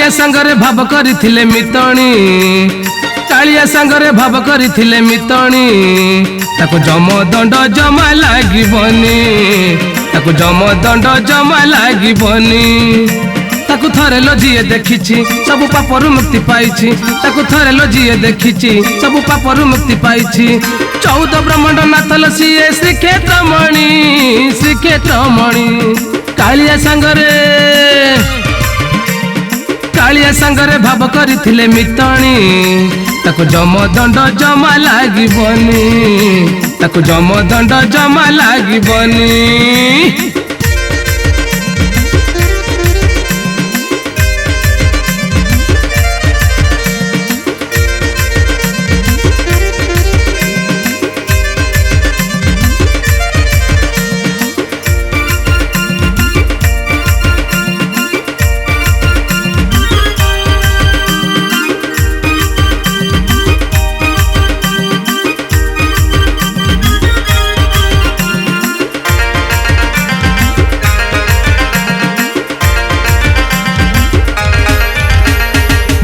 कालिया संगरे भाव करिथिले मितणी कालिया संगरे भाव करिथिले मितणी ताको जम दंड जमा लागिबनी ताको जम दंड जमा लागिबनी ताको थरे लोजिए देखिछि सब पापरु मुक्ति पाइछि ताको थरे लोजिए देखिछि सब पापरु मुक्ति पाइछि 14 ब्रह्मांड नाथल सिए श्रीक्षेत्र मणि कालिया संगरे भाव करिथिले मितणी ताको जम दंड जमा लागिबनी ताको जम दंड जमा लागिबनी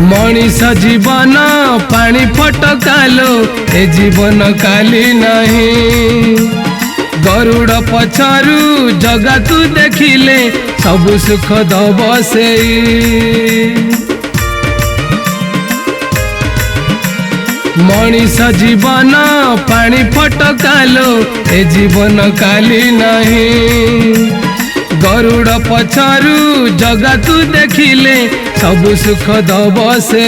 मनीष जीवन पानी फटकालो ए जीवन काली नहीं गरुड़ पछारू जगा तू देखिले सब सुख दब से मनीष जीवन पानी फटकालो ए जीवन काली नहीं गरुड़ पछारू जगा तू देखिले सब सुख दब से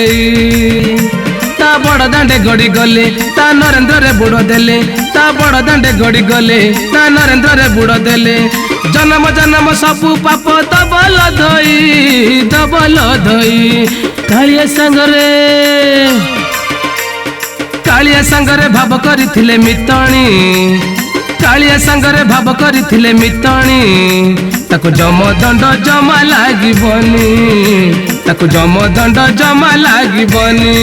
ता बड़ दांडे गड़ी गले ता नरेंद्र रे बुड़ देले ता बड़ दांडे गड़ी गले ता नरेंद्र रे बुड़ देले जन्म जन्म सब पाप दबल धई कालिया संगरे भाव करिथिले मितणी कालिया संगरे भाव करिथिले मितणी ताको जम दंड जमा लागिबनी ताको जम दंड जमा लागिबनी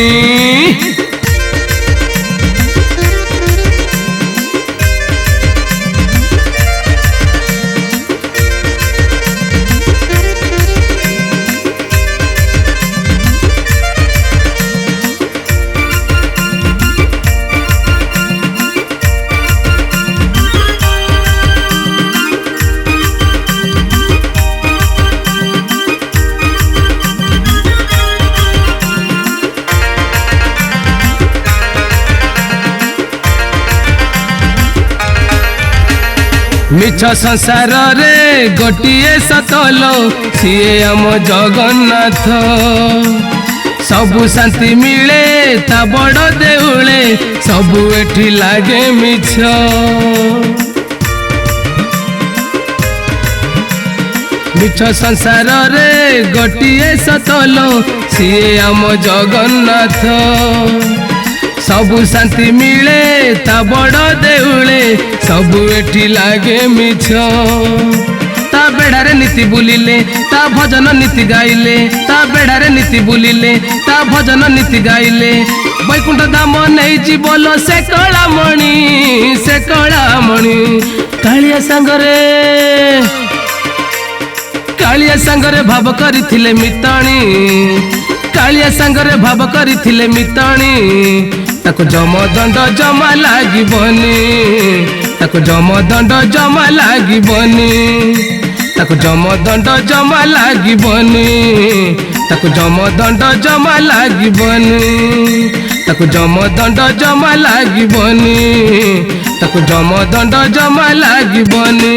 मिछ संसार रे गोटिए सतलो सीए आम जगन्नाथ सबु शांति मिले ता बड़ देउले सबु एठी लागे मिछ मिछ संसार रे गोटिए सतलो सीए आम जगन्नाथ सबु शांति मिले ता बड़ देउले सबु एठी लागे मिछ ता बेड़ारे नीति बुलिले ता भजन नीति गाइले ता बेड़ारे नीति बुलिले ता भजन नीति गाइले बैकुंठ धाम नहीं जीवल से कलामणि कालिया संगरे भाव करिथिले मितणी कालिया संगरे भाव करिथिले मितणी ताको जम दंड जमा लागिबनी ताको जम दंड जमा लागिबनी ताको जम दंड जमा लागिबनी ताको जम दंड जमा लागिबनी ताको जम दंड जमा लागिबनी ताको जम दंड जमा लागिबनी।